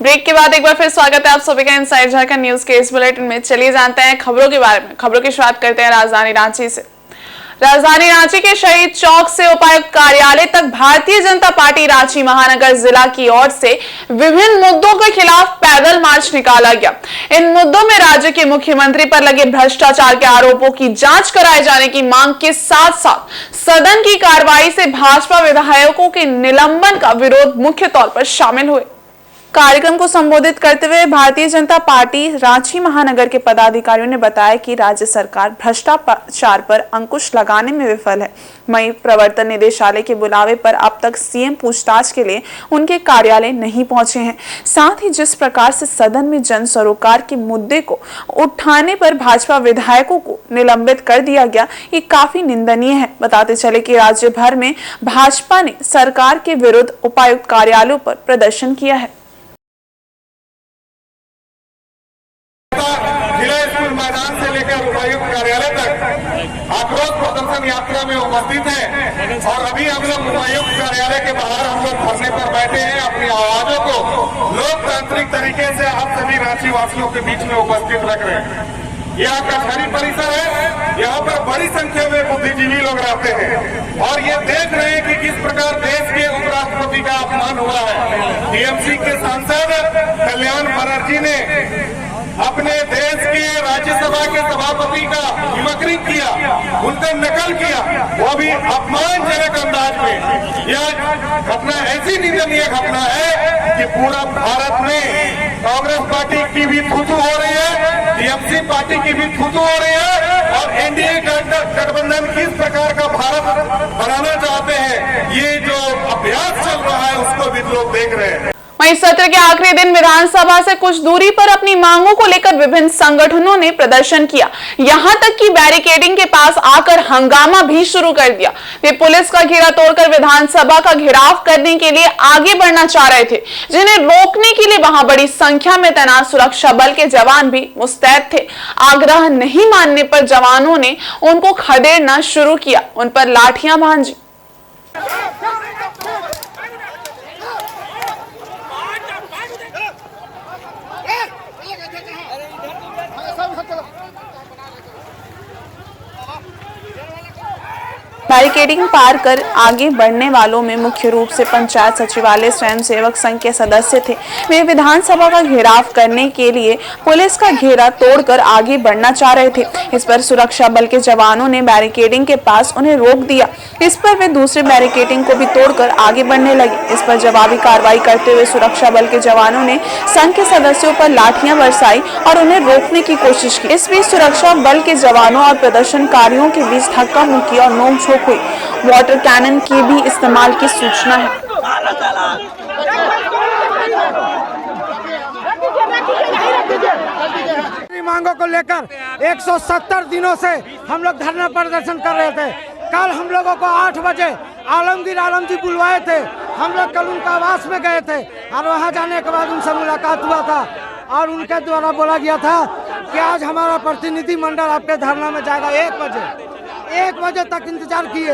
Break के बाद एक बार फिर स्वागत है आप सभी का इनसाइड झारखंड न्यूज के इस बुलेटिन में। चलिए जानते हैं खबरों के बारे में। खबरों की शुरुआत करते हैं राजधानी रांची से। राजधानी रांची के शहीद चौक से उपायुक्त कार्यालय तक भारतीय जनता पार्टी रांची महानगर जिला की ओर से विभिन्न मुद्दों के खिलाफ पैदल मार्च निकाला गया। इन मुद्दों में राज्य के मुख्यमंत्री पर लगे भ्रष्टाचार के आरोपों की जांच कराए जाने की मांग के साथ साथ सदन की कार्रवाई से भाजपा विधायकों के निलंबन का विरोध मुख्य तौर पर शामिल हुए। कार्यक्रम को संबोधित करते हुए भारतीय जनता पार्टी रांची महानगर के पदाधिकारियों ने बताया कि राज्य सरकार भ्रष्टाचार पर अंकुश लगाने में विफल है। वहीं प्रवर्तन निदेशालय के बुलावे पर अब तक सीएम पूछताछ के लिए उनके कार्यालय नहीं पहुंचे हैं। साथ ही जिस प्रकार से सदन में जन सरोकार के मुद्दे को उठाने पर भाजपा विधायकों को निलंबित कर दिया गया, ये काफी निंदनीय है। बताते चले कि राज्य भर में भाजपा ने सरकार के विरुद्ध उपायुक्त कार्यालयों पर प्रदर्शन किया है। मैदान से लेकर उपायुक्त कार्यालय तक आक्रोश प्रदर्शन यात्रा में उपस्थित हैं और अभी हम लोग उपायुक्त कार्यालय के बाहर हम लोग धरने पर बैठे हैं। अपनी आवाजों को लोकतांत्रिक तरीके से आप सभी रांची वासियों के बीच में उपस्थित रख रहे हैं। यहाँ कचहरी परिसर है, यहाँ पर बड़ी संख्या में बुद्धिजीवी लोग रहते हैं और ये देख रहे हैं कि किस प्रकार देश के उपराष्ट्रपति का अपमान हुआ है। टीएमसी के सांसद कल्याण बनर्जी ने अपने देश के राज्यसभा के सभापति का मिमिक्रिंग किया, उनसे नकल किया, वो भी अपमानजनक अंदाज में। यह घटना ऐसी निंदनीय घटना है कि पूरा भारत में कांग्रेस पार्टी की भी थूथू हो रही है, टीएमसी पार्टी की भी थूथू हो रही है और एनडीए गठबंधन किस प्रकार का भारत बनाना चाहते हैं, ये जो अभ्यास चल रहा है उसको भी लोग देख रहे हैं। वहीं सत्र के आखिरी दिन विधानसभा से कुछ दूरी पर अपनी मांगों को लेकर विभिन्न संगठनों ने प्रदर्शन किया। यहां तक कि बैरिकेडिंग के पास आकर हंगामा भी शुरू कर दिया। वे पुलिस का घेरा तोड़कर विधानसभा का घेराव करने के लिए आगे बढ़ना चाह रहे थे, जिन्हें रोकने के लिए वहां बड़ी संख्या में तैनात सुरक्षा बल के जवान भी मुस्तैद थे। आग्रह नहीं मानने पर जवानों ने उनको खदेड़ना शुरू किया, उन पर लाठियां भांजी। बैरिकेडिंग पार कर आगे बढ़ने वालों में मुख्य रूप से पंचायत सचिवालय स्वयंसेवक संघ के सदस्य थे। वे विधानसभा का घेराव करने के लिए पुलिस का घेरा तोड़कर आगे बढ़ना चाह रहे थे। इस पर सुरक्षा बल के जवानों ने बैरिकेडिंग के पास उन्हें रोक दिया। इस पर वे दूसरे बैरिकेडिंग को भी तोड़कर आगे बढ़ने लगे। इस पर जवाबी कार्रवाई करते हुए सुरक्षा बल के जवानों ने संघ के सदस्यों पर लाठियां बरसाई और उन्हें रोकने की कोशिश की। इस बीच सुरक्षा बल के जवानों और प्रदर्शनकारियों के बीच धक्का मुक्की और नोकझोंक हुई। वाटर कैनन के भी इस्तेमाल की सूचना है। मांगों को लेकर 170 दिनों से हम लोग धरना प्रदर्शन कर रहे थे। कल हम लोगों को 8 बजे आलम जी बुलवाए थे। हम लोग कल उनका आवास में गए थे और वहां जाने के बाद उनसे मुलाकात हुआ था और उनके द्वारा बोला गया था कि आज हमारा प्रतिनिधि मंडल आपके धरना में जाएगा 1 बजे तक इंतजार किए।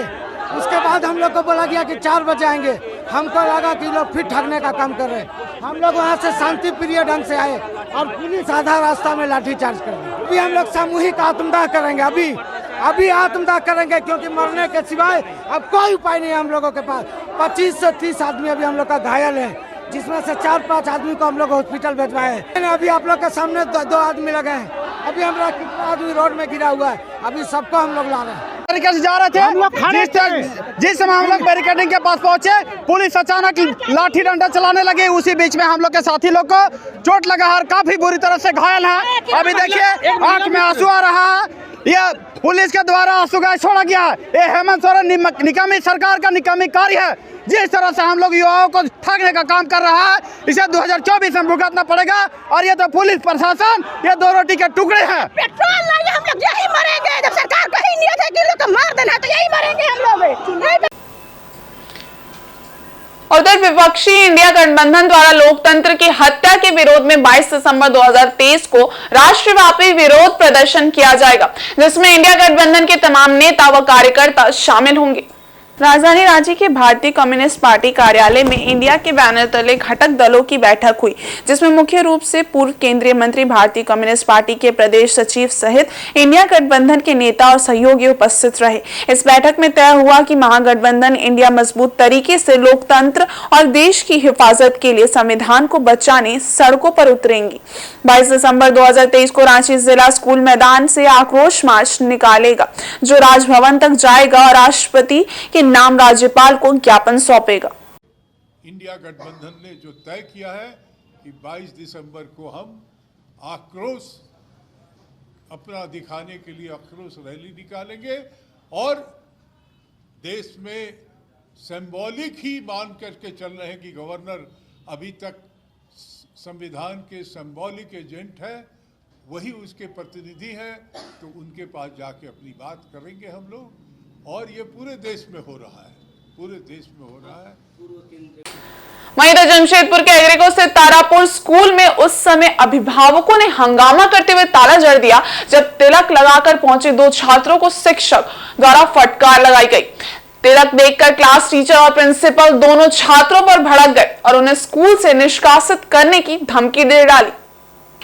उसके बाद हम लोग को बोला गया कि 4 बजे आएंगे। हमको लगा कि लोग फिर ठगने का काम कर रहे हैं। हम लोग वहाँ से शांति प्रिय ढंग से आए और पुलिस आधा रास्ता में लाठीचार्ज कर दी। अभी हम लोग सामूहिक आत्मदाह करेंगे, अभी आत्मदाह करेंगे, क्योंकि मरने के सिवाय अब कोई उपाय नहीं है हम लोगों के पास। 25 से 30 आदमी अभी हम लोग का घायल है, जिसमें से 4-5 आदमी को हम लोग हॉस्पिटल भिजवाए हैं। अभी आप लोग के सामने 2 आदमी लगे हैं। अभी हमारा कितना आदमी रोड में गिरा हुआ है, अभी सबको हम लोग ला रहे हैं। से जा रहे थे, जिस समय हम लोग बैरिकेडिंग के पास पहुंचे, पुलिस अचानक लाठी डंडा चलाने लगे। उसी बीच में हम लोग के साथी लोग को चोट लगा और काफी बुरी तरह से घायल है। अभी देखिए आंख में आंसू आ रहा है। यह पुलिस के द्वारा आंसू गैस छोड़ा गया है। ये हेमंत सोरेन निकम्मी सरकार का निकम्मी कार्य है। जिस तरह से हम लोग युवाओं को ठगने का काम कर रहा है, इसे 2024 में भुगतना पड़ेगा। और ये तो पुलिस प्रशासन, ये 2 रोटी के टुकड़े हैं। पेट्रोल नहीं, हम लोग यही मरेंगे। जब सरकार को ही नियत है कि लोग को मार देना, तो यही मरेंगे हम लोग। उधर विपक्षी इंडिया गठबंधन द्वारा लोकतंत्र की हत्या के विरोध में 22 दिसंबर 2023 को राष्ट्रव्यापी विरोध प्रदर्शन किया जाएगा, जिसमें इंडिया गठबंधन के तमाम नेता व कार्यकर्ता शामिल होंगे। राजधानी रांची के भारतीय कम्युनिस्ट पार्टी कार्यालय में इंडिया के बैनर तले घटक दलों की बैठक हुई, जिसमें मुख्य रूप से पूर्व केंद्रीय मंत्री, भारतीय कम्युनिस्ट पार्टी के प्रदेश सचिव सहित इंडिया गठबंधन के नेता और सहयोगी उपस्थित रहे। इस बैठक में तय हुआ कि महागठबंधन इंडिया मजबूत तरीके से लोकतंत्र और देश की हिफाजत के लिए संविधान को बचाने सड़कों पर उतरेंगी। 22 दिसंबर 2023 को रांची जिला स्कूल मैदान से आक्रोश मार्च निकालेगा, जो राजभवन तक जाएगा और राष्ट्रपति के नाम राज्यपाल को ज्ञापन सौंपेगा। इंडिया गठबंधन ने जो तय किया है कि 22 दिसंबर को हम आक्रोश अपना दिखाने के लिए आक्रोश रैली निकालेंगे और देश में सिंबॉलिक ही मान करके चल रहे हैं कि गवर्नर अभी तक संविधान के सिंबॉलिक एजेंट है, वही उसके प्रतिनिधि हैं, तो उनके पास जाके अपनी बात करेंगे हम लोग। और ये पूरे देश में हो रहा है, पूरे देश में हो रहा है। वहीं इधर जमशेदपुर के एग्रीको स्थित तारापुर स्कूल में उस समय अभिभावकों ने हंगामा करते हुए ताला जड़ दिया, जब तिलक लगाकर पहुंचे 2 छात्रों को शिक्षक द्वारा फटकार लगाई गई। तिलक देखकर क्लास टीचर और प्रिंसिपल दोनों छात्रों पर भड़क गए और उन्हें स्कूल से निष्कासित करने की धमकी दे डाली।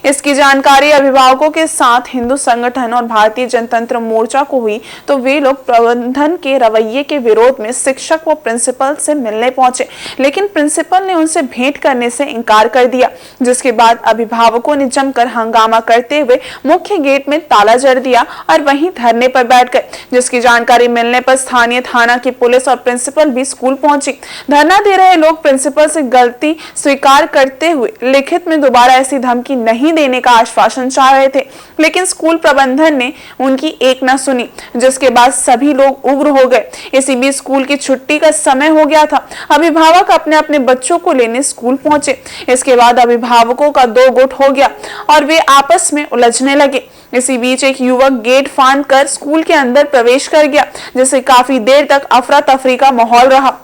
इसकी जानकारी अभिभावकों के साथ हिंदू संगठन और भारतीय जनतंत्र मोर्चा को हुई, तो वे लोग प्रबंधन के रवैये के विरोध में शिक्षक व प्रिंसिपल से मिलने पहुंचे, लेकिन प्रिंसिपल ने उनसे भेंट करने से इनकार कर दिया, जिसके बाद अभिभावकों ने जमकर हंगामा करते हुए मुख्य गेट में ताला जड़ दिया और वहीं धरने पर बैठ गए। जिसकी जानकारी मिलने पर स्थानीय थाना की पुलिस और प्रिंसिपल भी स्कूल पहुंची। धरना दे रहे लोग प्रिंसिपल से गलती स्वीकार करते हुए लिखित में दोबारा ऐसी धमकी नहीं देने का आश्वासन चाह रहे थे, लेकिन स्कूल प्रबंधन ने उनकी एक न सुनी, जिसके बाद सभी लोग उग्र हो गए। इसी बीच स्कूल की छुट्टी का समय हो गया था। अभिभावक अपने अपने बच्चों को लेने स्कूल पहुंचे। इसके बाद अभिभावकों का 2 गुट हो गया और वे आपस में उलझने लगे। इसी बीच एक युवक गेट फांद कर स्कूल के अंदर प्रवेश कर गया, जिससे काफी देर तक अफरा तफरी का माहौल रहा।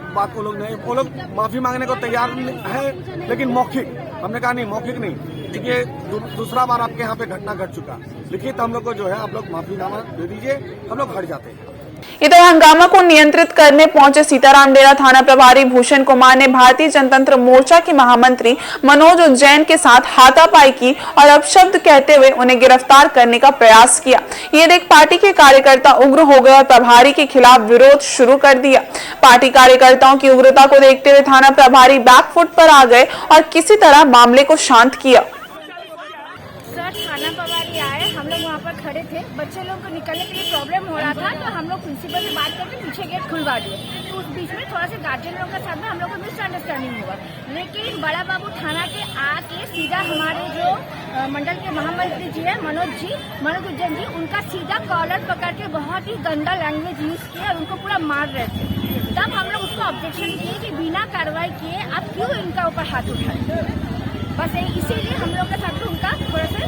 बात वो लोग माफी मांगने को तैयार है, लेकिन मौखिक। हमने कहा नहीं, मौखिक नहीं, देखिए दूसरा बार आपके यहाँ पे घटना घट चुका, लिखित हम लोग को जो है आप लोग माफीनामा दे दीजिए, हम लोग हट जाते हैं। इधर हंगामा को नियंत्रित करने पहुंचे सीताराम डेरा थाना प्रभारी भूषण कुमार ने भारतीय जनतंत्र मोर्चा के महामंत्री मनोज उज्जैन के साथ हाथापाई की और अपशब्द कहते हुए उन्हें गिरफ्तार करने का प्रयास किया। ये देख पार्टी के कार्यकर्ता उग्र हो गए और प्रभारी के खिलाफ विरोध शुरू कर दिया। पार्टी कार्यकर्ताओं की उग्रता को देखते हुए थाना प्रभारी बैकफुट पर आ गए और किसी तरह मामले को शांत किया। थाना प्रभारी आए, हम लोग वहाँ पर खड़े थे, बच्चे लोग को निकलने के लिए प्रॉब्लम हो रहा था, तो हम लोग प्रिंसिपल से बात करके पीछे गेट खुलवा दिए। तो उस बीच में थोड़ा सा गार्जियन लोग के साथ में हम लोग को मिसअंडरस्टैंडिंग हुआ, लेकिन बड़ा बाबू थाना के आके सीधा हमारे जो मंडल के महामंत्री जी है मनोज उज्जैन जी, उनका सीधा कॉलर पकड़ के बहुत ही गंदा लैंग्वेज यूज किया और उनको पूरा मार रहे थे। तब हम लोग उसको ऑब्जेक्शन किए कि बिना कार्रवाई किए आप क्यों इनका ऊपर हाथ उठाए। बस इसीलिए हम लोग के साथ उनका थोड़ा सा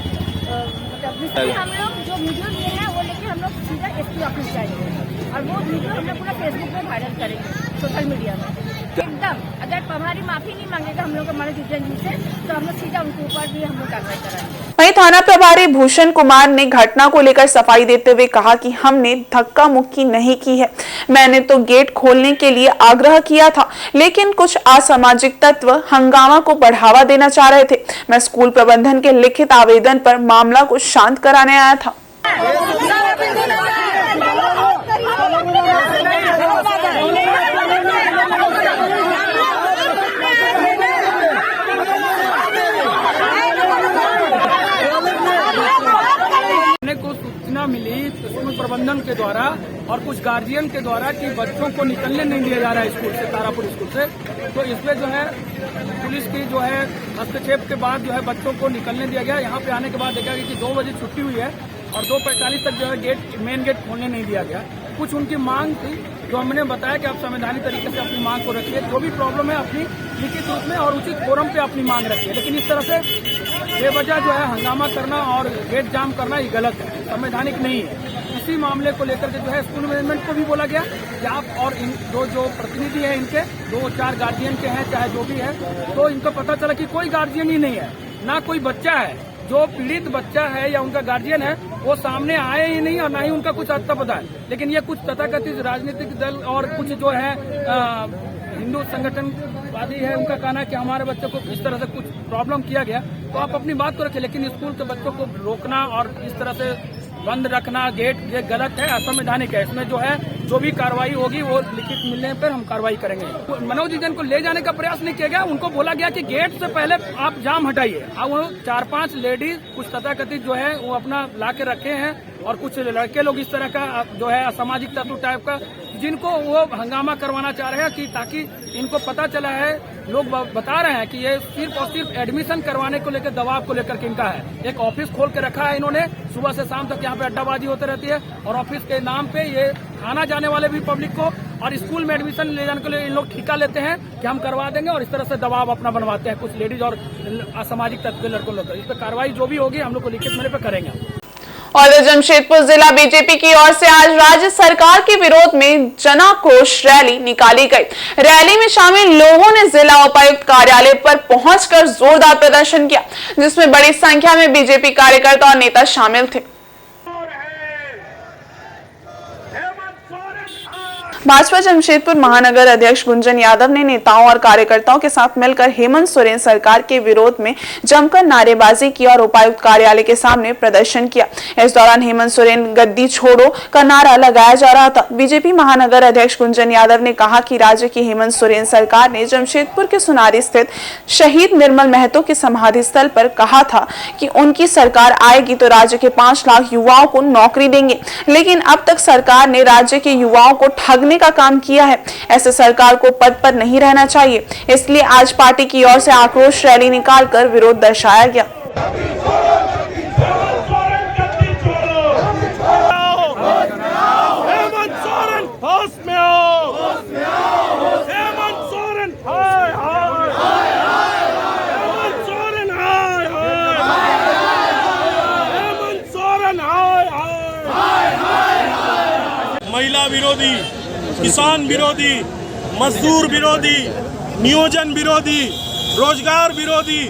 हम लोग जो वीडियो लिए हैं वो लेके हम लोग सीधा एसपी ऑफिस जाएंगे और वो वीडियो हम लोग पूरा फेसबुक पे वायरल करेंगे, सोशल मीडिया में। एकदम अगर हमारी माफी नहीं मांगेगा हम लोग हमारे जी से, तो हम लोग सीधा उनके ऊपर भी हम लोग कार्रवाई कराएंगे। वहीं थाना प्रभारी भूषण कुमार ने घटना को लेकर सफाई देते हुए कहा कि हमने धक्का मुक्की नहीं की है, मैंने तो गेट खोलने के लिए आग्रह किया था, लेकिन कुछ असामाजिक तत्व हंगामा को बढ़ावा देना चाह रहे थे। मैं स्कूल प्रबंधन के लिखित आवेदन पर मामला को शांत कराने आया था। सूचना मिली स्कूल प्रबंधन के द्वारा और कुछ गार्जियन के द्वारा कि बच्चों को निकलने नहीं दिया जा रहा है स्कूल से, तारापुर स्कूल से, तो इसमें जो है पुलिस की जो है हस्तक्षेप के बाद जो है बच्चों को निकलने दिया गया। यहाँ पे आने के बाद देखा गया कि 2 बजे छुट्टी हुई है और 2:45 तक जो है मेन गेट खोलने नहीं दिया गया। कुछ उनकी मांग थी जो हमने बताया कि आप संवैधानिक तरीके से अपनी मांग को रखिए, जो भी प्रॉब्लम है अपनी लिखित रूप में और उचित फोरम पे अपनी मांग रखिए, लेकिन इस तरह से बेवजह जो है हंगामा करना और गेट जाम करना ये गलत है, संवैधानिक नहीं है। इसी मामले को लेकर के जो है स्कूल मैनेजमेंट को भी बोला गया कि आप और इन जो प्रतिनिधि हैं इनके 2-4 गार्जियन के हैं चाहे जो भी है, तो इनको पता चला कि कोई गार्जियन ही नहीं है, ना कोई बच्चा है जो पीड़ित बच्चा है या उनका गार्जियन है वो सामने आए ही नहीं और ना ही उनका कुछ अता पता है। लेकिन ये कुछ तथाकथित राजनीतिक दल और कुछ जो है हिंदू संगठनवादी है, उनका कहना है कि हमारे बच्चों को इस तरह से कुछ प्रॉब्लम किया गया, तो आप अपनी बात को रखें, लेकिन स्कूल के बच्चों को रोकना और इस तरह से बंद रखना गेट, ये गलत है, असंवैधानिक है। इसमें जो है जो भी कार्रवाई होगी वो लिखित मिलने पर हम कार्रवाई करेंगे। मनोज जैन को ले जाने का प्रयास नहीं किया गया, उनको बोला गया कि गेट से पहले आप जाम हटाइए। अब वो 4-5 लेडीज कुछ तथाकथित जो है वो अपना ला के रखे हैं और कुछ लड़के लोग इस तरह का जो है असामाजिक तत्व टाइप का जिनको वो हंगामा करवाना चाह रहे हैं कि ताकि इनको पता चला है, लोग बता रहे हैं कि ये सिर्फ और सिर्फ एडमिशन करवाने को लेकर दबाव को लेकर के इनका है। एक ऑफिस खोल के रखा है इन्होंने, सुबह से शाम तक यहाँ पे अड्डाबाजी होती रहती है और ऑफिस के नाम पे ये आना जाने वाले भी पब्लिक को और स्कूल में एडमिशन ले जाने के लिए इन लोग ठेका लेते हैं कि हम करवा देंगे और इस तरह से दबाव अपना बनवाते हैं कुछ लेडीज और असामाजिक तत्व के लड़कों लोग। इस पर कार्रवाई जो भी होगी हम लोग को लिखित मिलने पर करेंगे। और जमशेदपुर जिला बीजेपी की ओर से आज राज्य सरकार के विरोध में जनाक्रोश रैली निकाली गई। रैली में शामिल लोगों ने जिला उपायुक्त कार्यालय पर पहुंचकर जोरदार प्रदर्शन किया, जिसमें बड़ी संख्या में बीजेपी कार्यकर्ता और नेता शामिल थे। भाजपा जमशेदपुर महानगर अध्यक्ष गुंजन यादव ने नेताओं और कार्यकर्ताओं के साथ मिलकर हेमंत सोरेन सरकार के विरोध में जमकर नारेबाजी की और उपायुक्त कार्यालय के सामने प्रदर्शन किया। इस दौरान हेमंत सोरेन गद्दी छोड़ो का नारा लगाया जा रहा था। बीजेपी महानगर अध्यक्ष गुंजन यादव ने कहा कि राज्य की हेमंत सोरेन सरकार ने जमशेदपुर के सुनारी स्थित शहीद निर्मल महतो के समाधि स्थल पर कहा था कि उनकी सरकार आएगी तो राज्य के 5 लाख युवाओं को नौकरी देंगे, लेकिन अब तक सरकार ने राज्य के युवाओं को ठगने का काम किया है। ऐसे सरकार को पद पर नहीं रहना चाहिए, इसलिए आज पार्टी की ओर से आक्रोश रैली निकालकर विरोध दर्शाया गया। महिला विरोधी, किसान विरोधी, मजदूर विरोधी, नियोजन विरोधी, रोजगार विरोधी,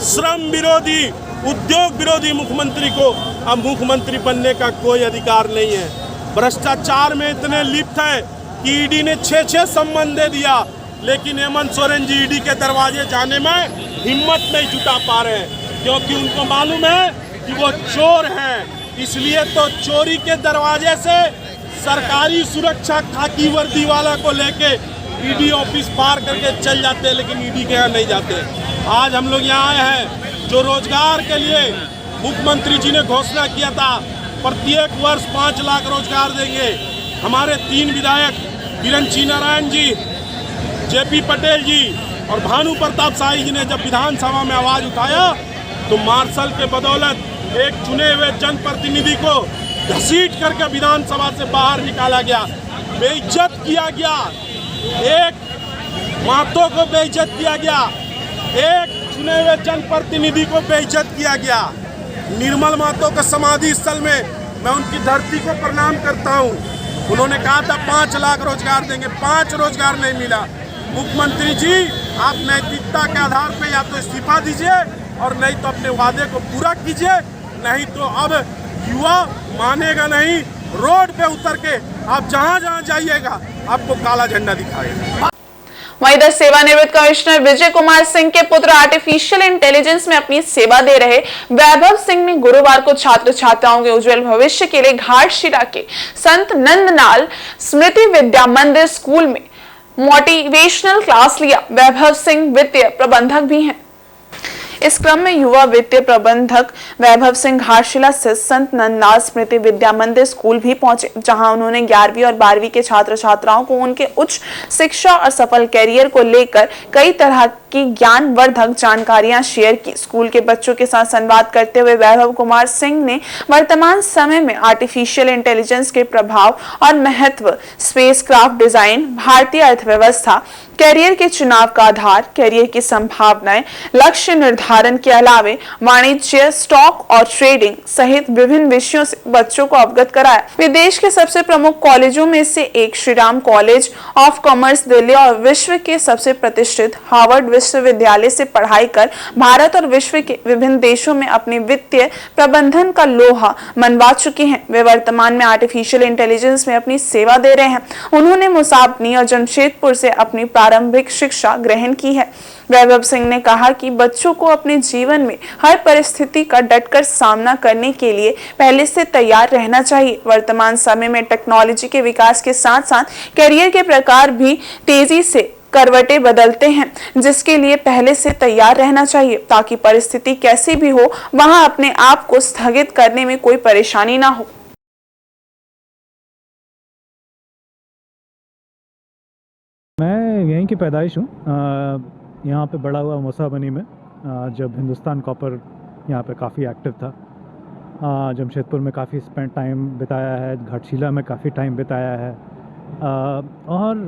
श्रम विरोधी, उद्योग विरोधी मुख्यमंत्री को अब मुख्यमंत्री बनने का कोई अधिकार नहीं है। भ्रष्टाचार में इतने लिप्त है कि ईडी ने 6 सम्मन दे दिया, लेकिन हेमंत सोरेन जी ईडी के दरवाजे जाने में हिम्मत नहीं जुटा पा रहे हैं, क्योंकि उनको मालूम है कि वो चोर हैं। इसलिए तो चोरी के दरवाजे से सरकारी सुरक्षा खाकी वर्दी वाला को लेके ईडी ऑफिस पार करके चल जाते हैं, लेकिन ईडी के यहाँ नहीं जाते। आज हम लोग यहाँ आए हैं जो रोजगार के लिए मुख्यमंत्री जी ने घोषणा किया था, प्रत्येक वर्ष 5 लाख रोजगार देंगे। हमारे 3 विधायक बिरंची नारायण जी, जेपी पटेल जी और भानु प्रताप शाही जी ने जब विधानसभा में आवाज उठाया तो मार्शल के बदौलत एक चुने हुए जनप्रतिनिधि को घसीट करके विधानसभा से बाहर निकाला गया, बेइज्जत किया गया, एक महतो को बेइज्जत किया गया, एक चुने हुए जनप्रतिनिधि को बेइज्जत किया गया। निर्मल महतो के समाधि स्थल में मैं उनकी धरती को प्रणाम करता हूं। उन्होंने कहा था 5 लाख रोजगार देंगे, 5 रोजगार नहीं मिला। मुख्यमंत्री जी, आप नैतिकता के आधार पर या तो इस्तीफा दीजिए और नहीं तो अपने वादे को पूरा कीजिए, नहीं तो अब युवा मानेगा नहीं। रोड पे उतर के आप जहां जाइएगा आपको काला झंडा दिखाएगा। वहीं इधर सेवानिवृत्त कमिश्नर विजय कुमार सिंह के पुत्र आर्टिफिशियल इंटेलिजेंस में अपनी सेवा दे रहे वैभव सिंह ने गुरुवार को छात्र छात्राओं के उज्जवल भविष्य के लिए घाटशिला के संत नंदलाल स्मृति विद्या मंदिर स्कूल में मोटिवेशनल क्लास लिया। वैभव सिंह वित्तीय प्रबंधक भी हैं। इस क्रम में युवा वित्तीय प्रबंधक वैभव सिंह घाटशिला स्थित संत नंदलाल स्मृति विद्या मंदिर स्कूल भी पहुंचे, जहां उन्होंने 11वीं और 12वीं के छात्र छात्राओं को उनके उच्च शिक्षा और सफल कैरियर को लेकर कई तरह की ज्ञानवर्धक जानकारियां शेयर की। स्कूल के बच्चों के साथ संवाद करते हुए वैभव कुमार सिंह ने वर्तमान समय में आर्टिफिशियल इंटेलिजेंस के प्रभाव और महत्व, स्पेसक्राफ्ट डिजाइन, भारतीय अर्थव्यवस्था, कैरियर के चुनाव का आधार, कैरियर की संभावनाएं, लक्ष्य निर्धारण के अलावे वाणिज्य, स्टॉक और ट्रेडिंग सहित विभिन्न विषयों से बच्चों को अवगत कराया। वे देश के सबसे प्रमुख कॉलेजों में से एक Shriram college of commerce Delhi और विश्व के सबसे प्रतिष्ठित हार्वर्ड विश्वविद्यालय से पढ़ाई कर भारत और विश्व के विभिन्न देशों में अपने वित्तीय प्रबंधन का लोहा मनवा चुके हैं। वे वर्तमान में आर्टिफिशियल इंटेलिजेंस में अपनी सेवा दे रहे हैं। उन्होंने मुसाबनी और जमशेदपुर से अपनी प्रारंभिक शिक्षा ग्रहण की है। वैभव सिंह ने कहा कि बच्चों को अपने जीवन में हर परिस्थिति का डटकर सामना करने के लिए पहले से तैयार रहना चाहिए। वर्तमान समय में टेक्नोलॉजी के विकास के साथ साथ करियर के प्रकार भी तेजी से करवटें बदलते हैं, जिसके लिए पहले से तैयार रहना चाहिए ताकि परिस्थिति कैसी भी हो वहां अपने आप को स्थगित करने में कोई परेशानी ना हो। मैं यहीं की पैदाइश हूँ, यहाँ पे बड़ा हुआ मुसाबनी में। जब हिंदुस्तान कॉपर यहाँ पे काफ़ी एक्टिव था, जमशेदपुर में काफ़ी टाइम बिताया है, घाटशिला में काफ़ी टाइम बिताया है, और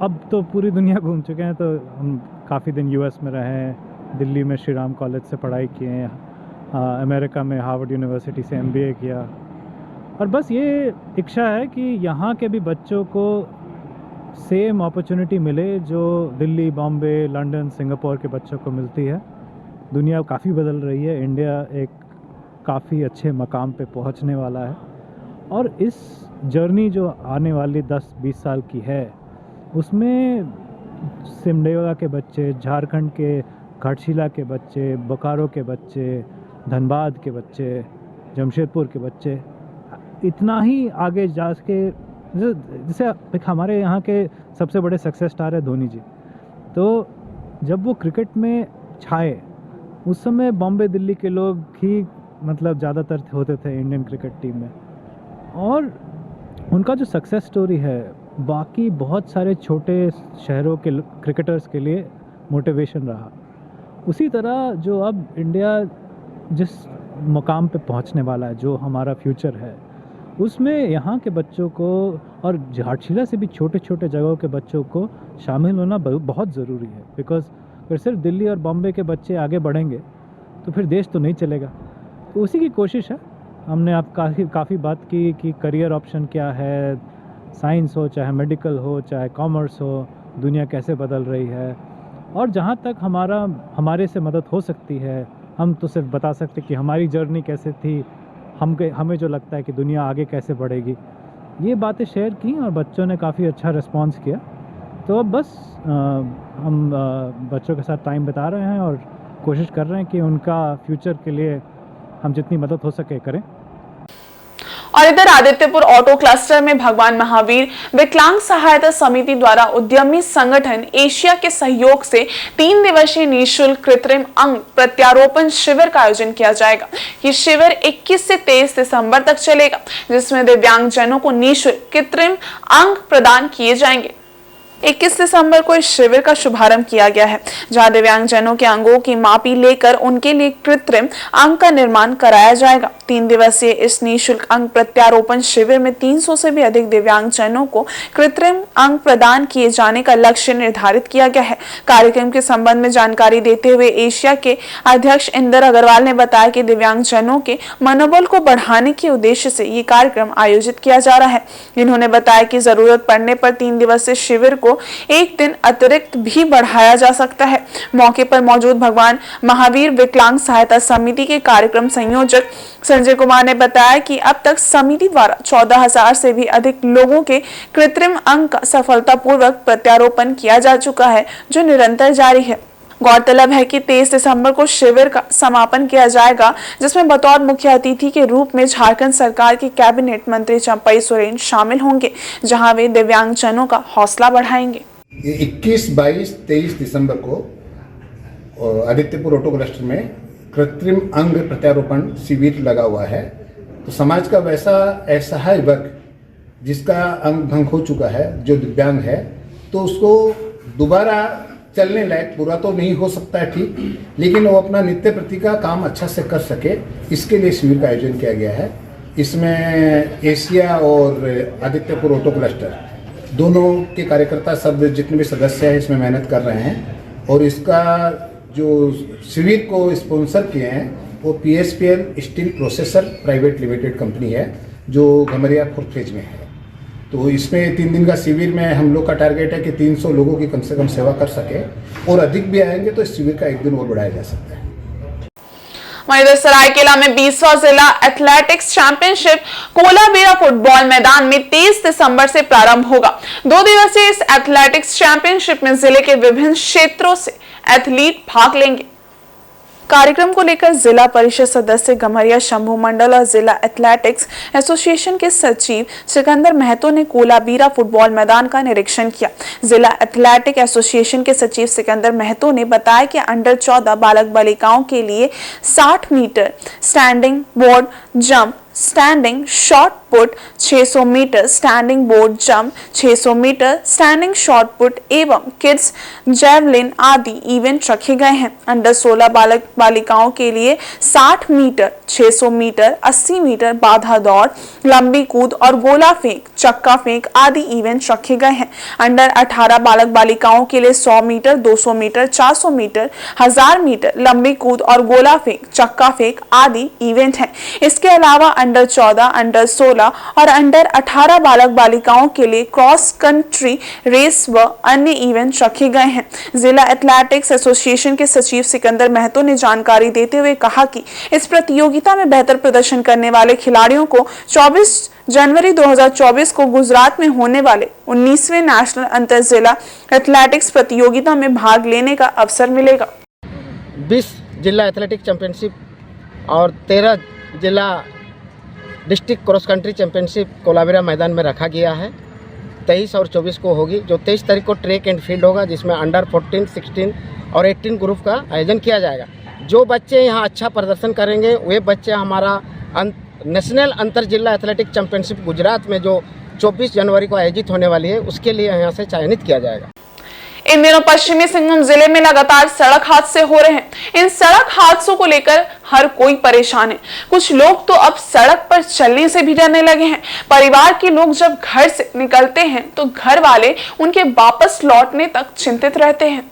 अब तो पूरी दुनिया घूम चुके हैं। तो हम काफ़ी दिन यूएस में रहे हैं, दिल्ली में श्रीराम कॉलेज से पढ़ाई किए हैं, अमेरिका में हार्वर्ड यूनिवर्सिटी से एमबीए किया, और बस ये इच्छा है कि यहाँ के भी बच्चों को सेम अपॉर्चुनिटी मिले जो दिल्ली, बॉम्बे, लंदन, सिंगापुर के बच्चों को मिलती है। दुनिया काफ़ी बदल रही है, इंडिया एक काफ़ी अच्छे मकाम पे पहुंचने वाला है, और इस जर्नी जो आने वाली 10-20 साल की है उसमें सिमडेगा के बच्चे, झारखंड के घाटशिला के बच्चे, बोकारो के बच्चे, धनबाद के बच्चे, जमशेदपुर के बच्चे इतना ही आगे जा के, जैसे हमारे यहाँ के सबसे बड़े सक्सेस स्टार है धोनी जी, तो जब वो क्रिकेट में छाए उस समय बॉम्बे, दिल्ली के लोग ही मतलब ज़्यादातर होते थे इंडियन क्रिकेट टीम में, और उनका जो सक्सेस स्टोरी है बाकी बहुत सारे छोटे शहरों के क्रिकेटर्स के लिए मोटिवेशन रहा। उसी तरह जो अब इंडिया जिस मुकाम पे पहुंचने वाला है, जो हमारा फ्यूचर है, उसमें यहाँ के बच्चों को और घाटशिला से भी छोटे छोटे जगहों के बच्चों को शामिल होना बहुत ज़रूरी है। बिकॉज अगर सिर्फ दिल्ली और बॉम्बे के बच्चे आगे बढ़ेंगे तो फिर देश तो नहीं चलेगा। तो उसी की कोशिश है। हमने आप काफ़ी बात की कि करियर ऑप्शन क्या है, साइंस हो चाहे मेडिकल हो चाहे कॉमर्स हो, दुनिया कैसे बदल रही है, और जहाँ तक हमारे से मदद हो सकती है हम तो सिर्फ बता सकते कि हमारी जर्नी कैसे थी, हमें जो लगता है कि दुनिया आगे कैसे बढ़ेगी, ये बातें शेयर की और बच्चों ने काफ़ी अच्छा रिस्पांस किया। तो अब बस हम बच्चों के साथ टाइम बिता रहे हैं और कोशिश कर रहे हैं कि उनका फ्यूचर के लिए हम जितनी मदद हो सके करें। और इधर आदित्यपुर ऑटो क्लस्टर में भगवान महावीर विकलांग सहायता समिति द्वारा उद्यमी संगठन एशिया के सहयोग से 3 दिवसीय निःशुल्क कृत्रिम अंग प्रत्यारोपण शिविर का आयोजन किया जाएगा। ये शिविर 21 से 23 दिसंबर तक चलेगा, जिसमें दिव्यांगजनों को निःशुल्क कृत्रिम अंग प्रदान किए जाएंगे। 21 दिसंबर को इस शिविर का शुभारंभ किया गया है, जहां दिव्यांगजनों के अंगों की मापी लेकर उनके लिए कृत्रिम अंग का निर्माण कराया जाएगा। 3 दिवसीय इस निःशुल्क अंग प्रत्यारोपण शिविर में 300 से भी अधिक दिव्यांगजनों को कृत्रिम अंग प्रदान किए जाने का लक्ष्य निर्धारित किया गया है। कार्यक्रम के संबंध में जानकारी देते हुए एशिया के अध्यक्ष इंदर अग्रवाल ने बताया कि दिव्यांगजनों के मनोबल को बढ़ाने के उद्देश्य से ये कार्यक्रम आयोजित किया जा रहा है। इन्होंने बताया कि जरूरत पड़ने पर 3 दिवसीय शिविर को एक दिन अतिरिक्त भी बढ़ाया जा सकता है। मौके पर मौजूद भगवान महावीर विकलांग सहायता समिति के कार्यक्रम संयोजक संजय कुमार ने बताया कि अब तक समिति द्वारा 14,000 से भी अधिक लोगों के कृत्रिम अंग का सफलतापूर्वक प्रत्यारोपण किया जा चुका है, जो निरंतर जारी है। गौरतलब है कि 23 दिसंबर को शिविर का समापन किया जाएगा, जिसमें बतौर मुख्य अतिथि के रूप में झारखंड सरकार के कैबिनेट मंत्री चंपई सोरेन शामिल होंगे, जहां वे दिव्यांगजनों का हौसला बढ़ाएंगे। 21, 22, 23 दिसंबर को आदित्यपुर ऑटो क्लस्टर में कृत्रिम अंग प्रत्यारोपण शिविर लगा हुआ है। तो समाज का वैसा असहाय वर्ग जिसका अंग भंग हो चुका है, जो दिव्यांग है, तो उसको दोबारा चलने लायक पूरा तो नहीं हो सकता है ठीक, लेकिन वो अपना नित्य प्रति का काम अच्छा से कर सके, इसके लिए शिविर का आयोजन किया गया है। इसमें एशिया और आदित्यपुर ऑटो क्लस्टर दोनों के कार्यकर्ता सब जितने भी सदस्य हैं इसमें मेहनत कर रहे हैं और इसका जो शिविर को स्पॉन्सर किए हैं वो PSPL steel processor private limited company है जो गमरिया 4th फेज में है। तो इसमें 3 दिन का शिविर में हम लोग का टारगेट है कि 300 लोगों की कम से कम सेवा कर सके और अधिक भी आएंगे तो इस शिविर का 1 दिन और बढ़ाया जा सकता है। वहीं इधर सरायकेला में 20वां जिला एथलेटिक्स चैंपियनशिप कोलाबेरा फुटबॉल मैदान में 23 दिसंबर से प्रारंभ होगा। 2 दिवसीय इस एथलेटिक्स चैंपियनशिप में जिले के विभिन्न क्षेत्रों से एथलीट भाग लेंगे। कार्यक्रम को लेकर जिला परिषद सदस्य गमरिया शंभू मंडल और जिला एथलेटिक्स एसोसिएशन के सचिव सिकंदर महतो ने कोलाबीरा फुटबॉल मैदान का निरीक्षण किया। जिला एथलेटिक एसोसिएशन के सचिव सिकंदर महतो ने बताया कि अंडर 14 बालक बालिकाओं के लिए 60 metre standing board jump, standing shot put, 600 metre standing board jump, 600 metre standing shot put एवं किड्स जैवलिन आदि इवेंट रखे गए हैं। अंडर 16 बालक बालिकाओं के लिए 60 मीटर, 600 मीटर, 80 मीटर बाधा दौड़, लंबी कूद और गोला फेंक, चक्का फेंक आदि इवेंट रखे गए हैं। अंडर 18 बालक बालिकाओं के लिए 100 मीटर, 200 मीटर, 400 मीटर, 1000 मीटर लंबी कूद और गोला फेंक, चक्का फेंक आदि इवेंट हैं। इसके अलावा अंडर 14, अंडर 16 और अंडर 18 बालक बालिकाओं के लिए क्रॉस कंट्री रेस व अन्य इवेंट रखे गए हैं। जिला एथलेटिक्स एसोसिएशन के सचिव सिकंदर महतो ने जानकारी देते हुए कहा कि इस प्रतियोगिता में बेहतर प्रदर्शन करने वाले खिलाड़ियों को 24 जनवरी 2024 को गुजरात में होने वाले 19वें नेशनल अंतर जिला एथलेटिक्स प्रतियोगिता में भाग लेने का अवसर मिलेगा। 20 जिला एथलेटिक चैंपियनशिप और 13 जिला district cross country championship Collabera मैदान में रखा गया है। 23 और 24 को होगी। जो 23 तारीख को ट्रैक एंड फील्ड होगा जिसमें अंडर 14, 16 और 18 ग्रुप का आयोजन किया जाएगा। जो बच्चे यहाँ अच्छा प्रदर्शन करेंगे वे बच्चे हमारा नेशनल अंतर जिला एथलेटिक चैंपियनशिप गुजरात में जो 24 जनवरी को आयोजित होने वाली है उसके लिए यहाँ से चयनित किया जाएगा। इन दिनों पश्चिमी सिंहभूम जिले में लगातार सड़क हादसे हो रहे हैं। इन सड़क हादसों को लेकर हर कोई परेशान है। कुछ लोग तो अब सड़क पर चलने से भी डरने लगे हैं। परिवार के लोग जब घर से निकलते हैं तो घर वाले उनके वापस लौटने तक चिंतित रहते हैं।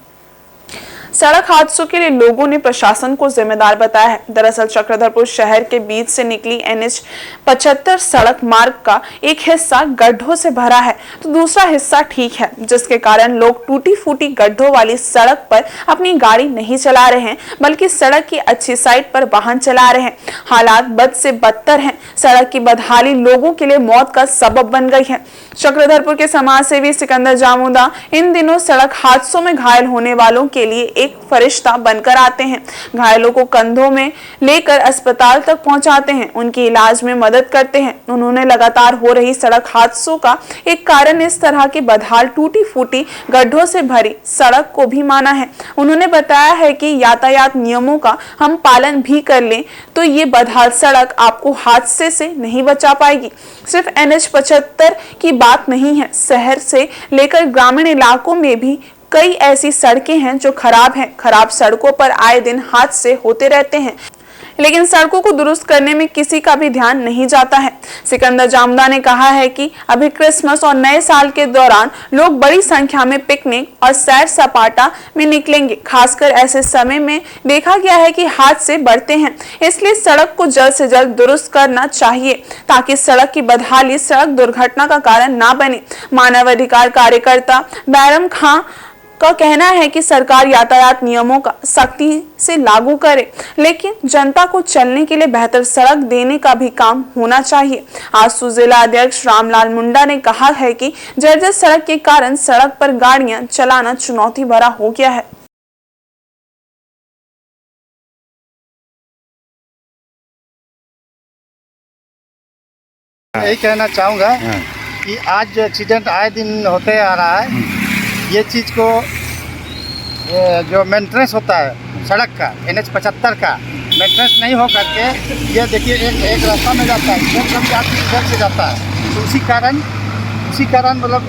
सड़क हादसों के लिए लोगों ने प्रशासन को जिम्मेदार बताया है। दरअसल चक्रधरपुर शहर के बीच से निकली NH 75 सड़क मार्ग का एक हिस्सा गड्ढों से भरा है तो दूसरा हिस्सा ठीक है, जिसके कारण लोग टूटी फूटी गड्ढों वाली सड़क पर अपनी गाड़ी नहीं चला रहे हैं बल्कि सड़क की अच्छी साइड पर वाहन चला रहे हैं। हालात बद से बदतर हैं। सड़क की बदहाली लोगों के लिए मौत का सबब बन गई है। चक्रधरपुर के समाज सेवी सिकंदर जामुदा इन दिनों सड़क हादसों में घायल होने वालों के लिए एक फरिश्ता बनकर आते हैं। घायलों को कंधों में लेकर अस्पताल तक पहुंचाते हैं, उनके इलाज में मदद करते हैं। उन्होंने लगातार हो रही सड़क हादसों का एक कारण इस तरह की बदहाल टूटी फूटी गड्ढों से भरी सड़क को भी माना है। उन्होंने बताया है कि यातायात नियमों का हम पालन भी कर लें तो ये बदहाल सड़क आपको हादसे से नहीं बचा पाएगी। सिर्फ NH 75 की बात नहीं है, शहर से लेकर ग्रामीण इलाकों में भी कई ऐसी सड़कें हैं जो खराब हैं। खराब सड़कों पर आए दिन हादसे होते रहते हैं, लेकिन सड़कों को दुरुस्त करने में किसी का भी ध्यान नहीं जाता है। सिकंदर जामुदा ने कहा है कि अभी क्रिसमस और नए साल के दौरान लोग बड़ी संख्या में पिकनिक और सैर सपाटा में निकलेंगे। खासकर ऐसे समय में देखा गया है कि हादसे बढ़ते हैं, इसलिए सड़क को जल्द से जल्द दुरुस्त करना चाहिए ताकि सड़क की बदहाली सड़क दुर्घटना का कारण ना बने। मानवाधिकार कार्यकर्ता बैरम खां का कहना है कि सरकार यातायात नियमों का सख्ती से लागू करे, लेकिन जनता को चलने के लिए बेहतर सड़क देने का भी काम होना चाहिए। आसू जिला अध्यक्ष रामलाल मुंडा ने कहा है कि जर्जर सड़क के कारण सड़क पर गाड़ियां चलाना चुनौती भरा हो गया है। यही कहना चाहूँगा कि आज जो एक्सीडेंट आए दिन होते आ रहा है, ये चीज़ को जो मेंटेनेंस होता है सड़क का NH 75 का मेंटेनेंस नहीं हो करके ये देखिए एक रास्ता में जाता है, इधर से जाता है, तो उसी कारण मतलब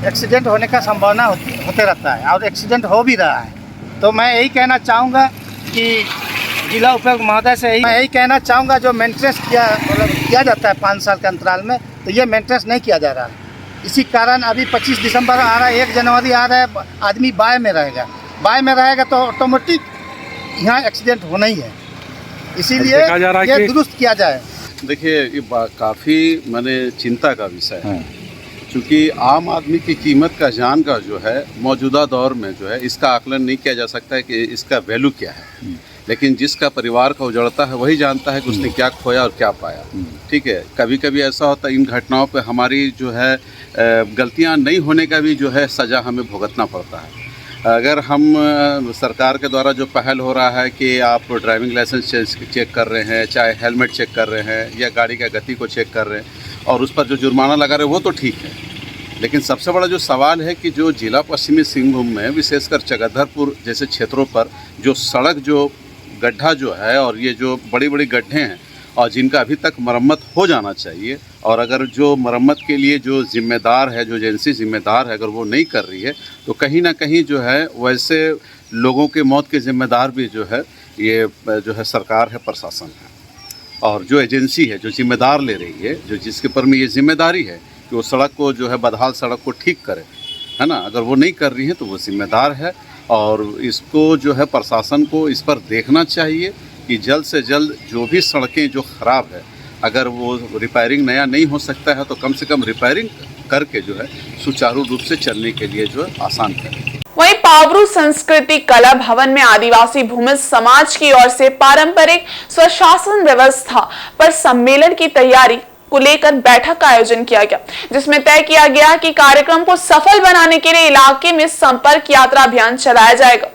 एक्सीडेंट होने का संभावना होते रहता है और एक्सीडेंट हो भी रहा है। तो मैं यही कहना चाहूँगा कि जिला उपायुक्त महोदय से मैं यही कहना चाहूँगा जो मेंटेनेंस किया जाता है 5 साल के अंतराल में, तो ये मेंटेनेंस नहीं किया जा रहा है। इसी कारण अभी 25 दिसंबर आ रहा है, 1 जनवरी आ रहा है, आदमी बाय में रहेगा तो ऑटोमेटिक यहाँ एक्सीडेंट होना ही है। इसीलिए ये दुरुस्त किया जाए। देखिए, ये काफ़ी माने चिंता का विषय है, क्योंकि आम आदमी की कीमत का जान का जो है मौजूदा दौर में जो है इसका आकलन नहीं किया जा सकता है कि इसका वैल्यू क्या है, लेकिन जिसका परिवार का उजड़ता है वही जानता है कि उसने क्या खोया और क्या पाया। ठीक है, कभी कभी ऐसा होता है इन घटनाओं पे हमारी जो है गलतियां नहीं होने का भी जो है सज़ा हमें भुगतना पड़ता है। अगर हम सरकार के द्वारा जो पहल हो रहा है कि आप ड्राइविंग लाइसेंस चेक कर रहे हैं, चाहे हेलमेट चेक कर रहे हैं या गाड़ी का गति को चेक कर रहे हैं और उस पर जो जुर्माना लगा रहे हैं वो तो ठीक है, लेकिन सबसे बड़ा जो सवाल है कि जो जिला पश्चिमी सिंहभूम में विशेषकर चगधरपुर जैसे क्षेत्रों पर जो सड़क जो गड्ढा जो है और ये जो बड़ी बड़ी गड्ढे हैं और जिनका अभी तक मरम्मत हो जाना चाहिए, और अगर जो मरम्मत के लिए जो जिम्मेदार है, जो एजेंसी जिम्मेदार है, अगर वो नहीं कर रही है तो कहीं ना कहीं जो है वैसे लोगों के मौत के जिम्मेदार भी जो है ये जो है सरकार है, प्रशासन है, और जो एजेंसी है जो जिम्मेदार ले रही है, जो जिसके ऊपर में ये जिम्मेदारी है कि वो सड़क को जो है बदहाल सड़क को ठीक करे, है ना। अगर वो नहीं कर रही है तो वो जिम्मेदार है और इसको जो है प्रशासन को इस पर देखना चाहिए कि जल्द से जल्द जो भी सड़कें जो ख़राब है, अगर वो रिपेयरिंग नया नहीं हो सकता है तो कम से कम रिपेयरिंग करके जो है सुचारू रूप से चलने के लिए जो है आसान करें। वहीं पावरू संस्कृति कला भवन में आदिवासी भूमिज समाज की ओर से पारंपरिक स्वशासन व्यवस्था पर सम्मेलन की तैयारी को लेकर बैठक का आयोजन किया गया, जिसमें तय किया गया कि कार्यक्रम को सफल बनाने के लिए इलाके में संपर्क यात्रा अभियान चलाया जाएगा।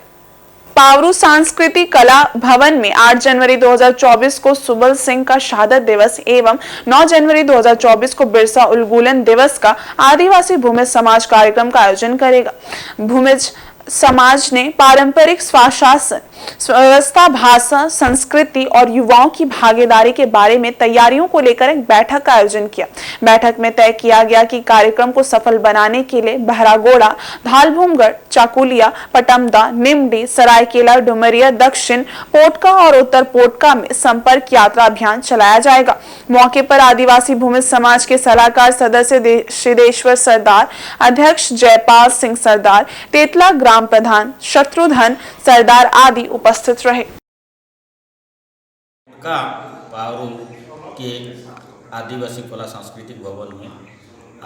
पावरू सांस्कृतिक कला भवन में 8 जनवरी 2024 को सुबल सिंह का शहादत दिवस एवं 9 जनवरी 2024 को बिरसा उलगुलन दिवस का आदिवासी भूमिज समाज कार्यक्रम का आयोजन करेगा। भूमिज समाज ने पारंपरिक स्वशासन व्यवस्था, भाषा, संस्कृति और युवाओं की भागीदारी के बारे में तैयारियों को लेकर एक बैठक का आयोजन किया। बैठक में तय किया गया कि कार्यक्रम को सफल बनाने के लिए बहरागोड़ा, धालभूमगढ़, चाकुलिया, पटमदा, निमडी, सरायकेला, डुमरिया, दक्षिण पोटका और उत्तर पोटका में संपर्क यात्रा अभियान चलाया जाएगा। मौके पर आदिवासी भूमि समाज के सलाहकार सदस्य सिद्धेश्वर सरदार, अध्यक्ष जयपाल सिंह सरदार, तेतला ग्राम प्रधान शत्रुघ्न सरदार आदि उपस्थित रहे। पावरू के आदिवासी कला सांस्कृतिक भवन में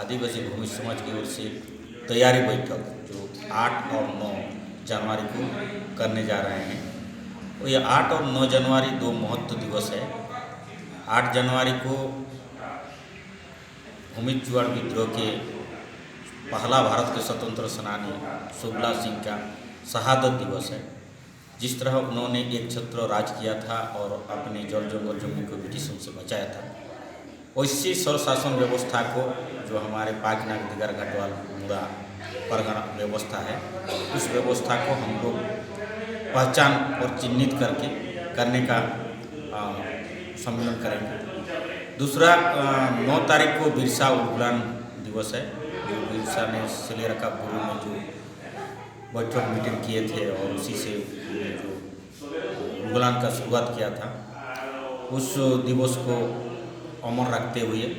आदिवासी भूमि समाज की ओर से तैयारी बैठक जो 8 और 9 जनवरी को करने जा रहे हैं। और ये 8 और 9 जनवरी 2 महत्व दिवस है। 8 जनवरी को भूमि चुआड़ विद्रोह के पहला भारत के स्वतंत्र सेनानी सुबला सिंह का शहादत दिवस है। जिस तरह उन्होंने एक छत्र राज किया था और अपने जल जंगल जमीन को ब्रिटिशों से बचाया था, वैसी स्वशासन व्यवस्था को जो हमारे पाकनाग दिगर घटवाल मुड़ा परगना व्यवस्था है, उस व्यवस्था को हम लोग पहचान और चिन्हित करके करने का सम्मेलन करेंगे। दूसरा 9 तारीख को बिरसा उलगुलन दिवस है, जो बिरसा ने सिलेरा का पूर्व में जो बैठक मीटिंग किए थे और उसी से जो उलगुलन का शुरुआत किया था, उस दिवस को अमर रखते हुए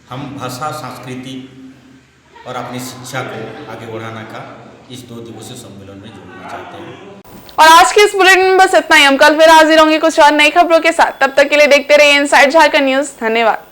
हम भाषा, संस्कृति और अपनी शिक्षा को आगे बढ़ाने का इस 2 दिवसीय सम्मेलन में जुड़ना चाहते हैं। और आज के इस बुलेटिन में बस इतना ही। हम कल फिर हाजिर होंगे कुछ और नई खबरों के साथ। तब तक के लिए देखते रहिए इनसाइड झारखंड न्यूज। धन्यवाद।